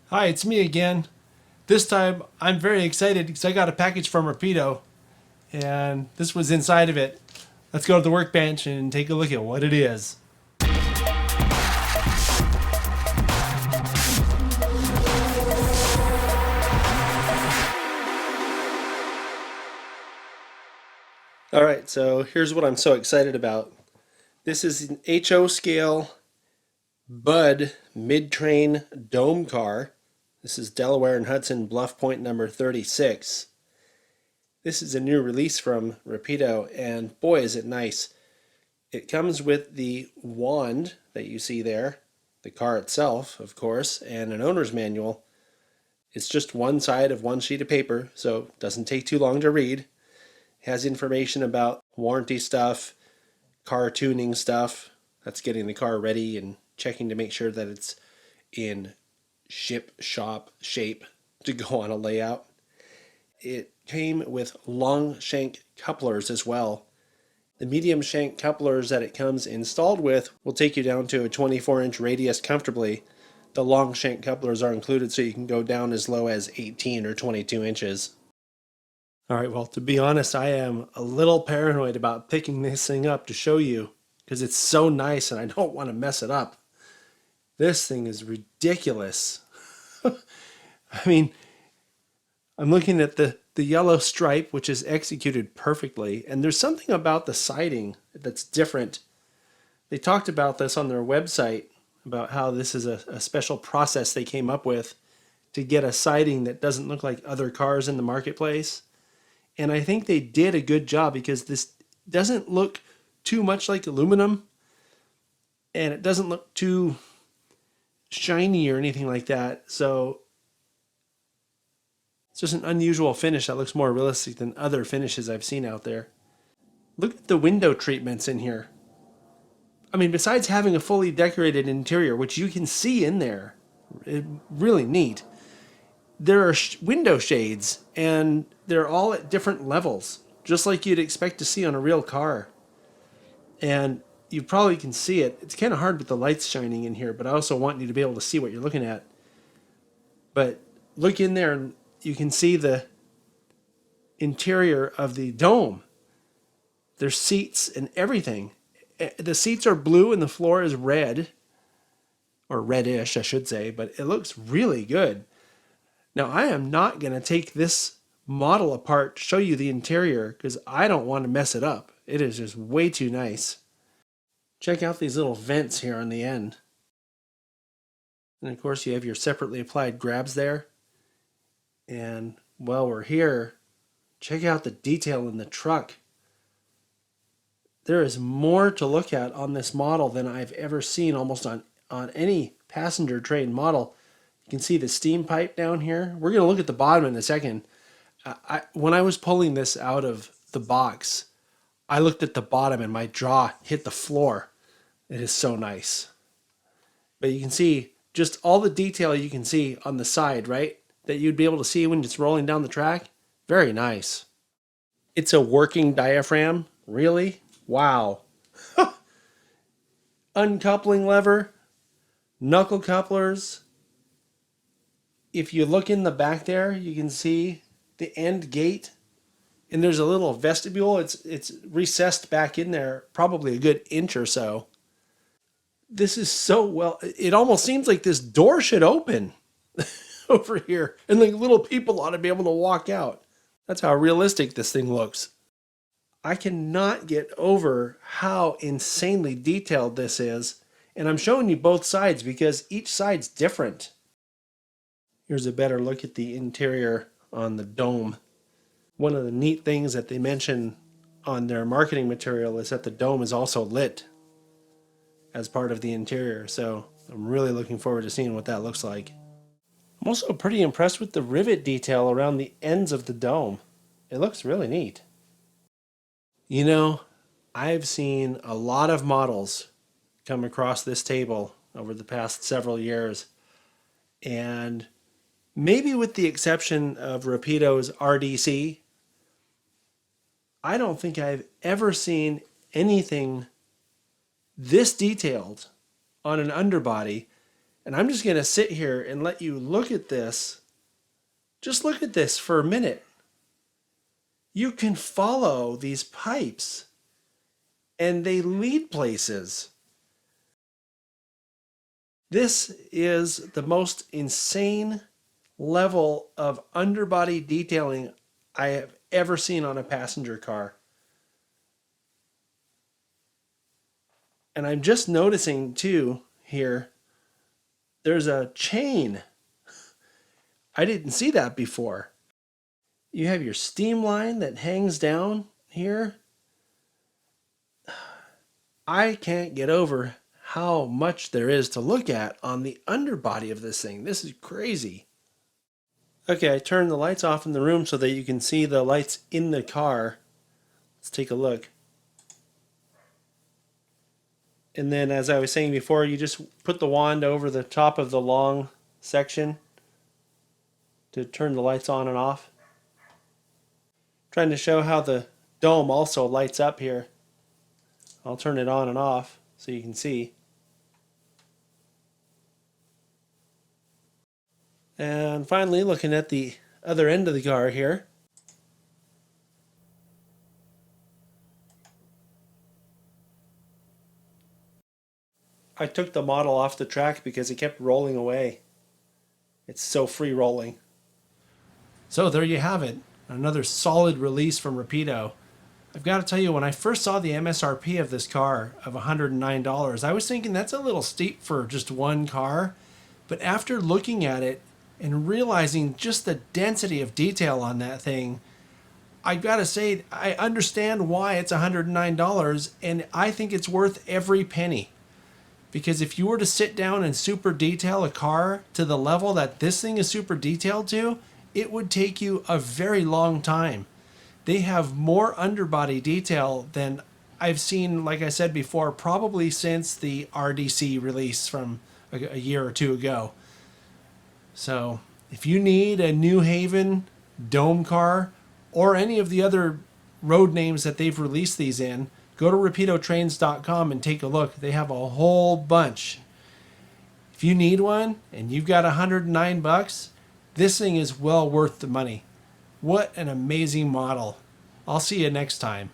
Hi, it's me again. This time I'm very excited because I got a package from Rapido and this was inside of it. Let's go to the workbench and take a look at what it is. Alright, so here's what I'm so excited about. This is an HO scale Bud mid-train dome car. This is Delaware and Hudson Bluff Point number 36. This is a new release from Rapido, and boy is it nice. It comes with the wand that you see there, the car itself, of course, and an owner's manual. It's just one side of one sheet of paper, so it doesn't take too long to read. It has information about warranty stuff, car tuning stuff, that's getting the car ready and checking to make sure that it's in ship shop shape to go on a layout. It came with long shank couplers as well. The medium shank couplers that it comes installed with will take you down to a 24-inch radius comfortably. The long shank couplers are included so you can go down as low as 18 or 22 inches. Alright, well, to be honest, I am a little paranoid about picking this thing up to show you because it's so nice and I don't want to mess it up. This thing is ridiculous. I mean, I'm looking at the yellow stripe, which is executed perfectly, and there's something about the siding that's different. They talked about this on their website, about how this is a special process they came up with to get a siding that doesn't look like other cars in the marketplace. And I think they did a good job because this doesn't look too much like aluminum, and it doesn't look too shiny or anything like that. So it's just an unusual finish that looks more realistic than other finishes I've seen out there. Look at the window treatments in here. I mean, besides having a fully decorated interior, which you can see in there, really neat, there are window shades and they're all at different levels, just like you'd expect to see on a real car. And you probably can see it. It's kind of hard with the lights shining in here, but I also want you to be able to see what you're looking at. But look in there and you can see the interior of the dome. There's seats and everything. The seats are blue and the floor is red, or reddish, I should say, but it looks really good. Now, I am not going to take this model apart to show you the interior because I don't want to mess it up. It is just way too nice. Check out these little vents here on the end. And of course, you have your separately applied grabs there. And while we're here, check out the detail in the truck. There is more to look at on this model than I've ever seen almost on any passenger train model. You can see the steam pipe down here. We're going to look at the bottom in a second. When I was pulling this out of the box, I looked at the bottom and my jaw hit the floor. It is so nice. But you can see just all the detail you can see on the side, right? That you'd be able to see when it's rolling down the track. Very nice. It's a working diaphragm. Really? Wow. Uncoupling lever, knuckle couplers. If you look in the back there, you can see the end gate. And there's a little vestibule. It's recessed back in there, probably a good inch or so. This is so well. It almost seems like this door should open over here, and like little people ought to be able to walk out. That's how realistic this thing looks. I cannot get over how insanely detailed this is, and I'm showing you both sides because each side's different. Here's a better look at the interior on the dome. One of the neat things that they mention on their marketing material is that the dome is also lit as part of the interior, so I'm really looking forward to seeing what that looks like. I'm also pretty impressed with the rivet detail around the ends of the dome. It looks really neat. You know, I've seen a lot of models come across this table over the past several years, and maybe with the exception of Rapido's RDC, I don't think I've ever seen anything this detailed on an underbody And I'm just going to sit here and let you look at this. Just look at this for a minute. You can follow these pipes and they lead places. This is the most insane level of underbody detailing I have ever seen on a passenger car. And I'm just noticing too here, there's a chain. I didn't see that before. You have your steam line that hangs down here. I can't get over how much there is to look at on the underbody of this thing. This is crazy. Okay, I turned the lights off in the room so that you can see the lights in the car. Let's take a look. And then, as I was saying before, you just put the wand over the top of the long section to turn the lights on and off. Trying to show how the dome also lights up here. I'll turn it on and off so you can see. And finally, looking at the other end of the car here. I took the model off the track because it kept rolling away. It's so free rolling. So there you have it. Another solid release from Rapido. I've got to tell you, when I first saw the MSRP of this car of $109, I was thinking that's a little steep for just one car. But after looking at it and realizing just the density of detail on that thing, I've got to say, I understand why it's $109, and I think it's worth every penny. Because if you were to sit down and super detail a car to the level that this thing is super detailed to, it would take you a very long time. They have more underbody detail than I've seen, like I said before, probably since the RDC release from a year or two ago. So if you need a New Haven dome car or any of the other road names that they've released these in, go to rapidotrains.com and take a look. They have a whole bunch. If you need one and you've got $109, this thing is well worth the money. What an amazing model. I'll see you next time.